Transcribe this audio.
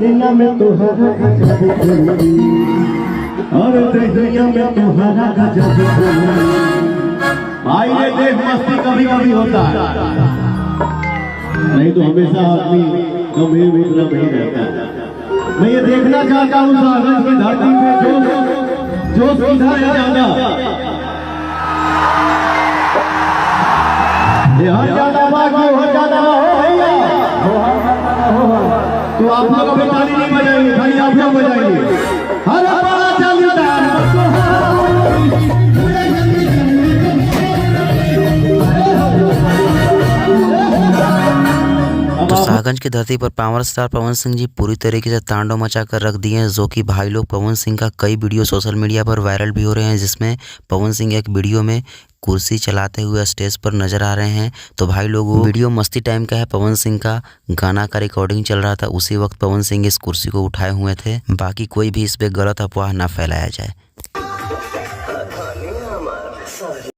दहिया में तोहरा गजब खुली, अरे दहिया में तोहरा गजब खुली। आइए देख मस्ती कभी कभी होता है, नहीं तो हमेशा आदमी गंभीर विक्रम नहीं रहता। मैं ये देखना चाहता हूँ सागर की धरती पे जो सीधा है ज्यादा, हर ज्यादा हर ज्यादा हो भैया, तो आप लोग अभी ताली नहीं बजाएंगे, खाली आप लोग बजाएंगे। हर बड़ा चलता तो साहगंज की धरती पर पावर स्टार पवन सिंह जी पूरी तरीके से तांडव मचा कर रख दिए हैं, जो कि भाई लोग पवन सिंह का कई वीडियो सोशल मीडिया पर वायरल भी हो रहे हैं, जिसमें पवन सिंह एक वीडियो में कुर्सी चलाते हुए स्टेज पर नजर आ रहे हैं। तो भाई लोग वीडियो मस्ती टाइम का है, पवन सिंह का गाना का रिकॉर्डिंग चल रहा था, उसी वक्त पवन सिंह इस कुर्सी को उठाए हुए थे। बाकी कोई भी इस पे गलत अफवाह ना फैलाया जाए।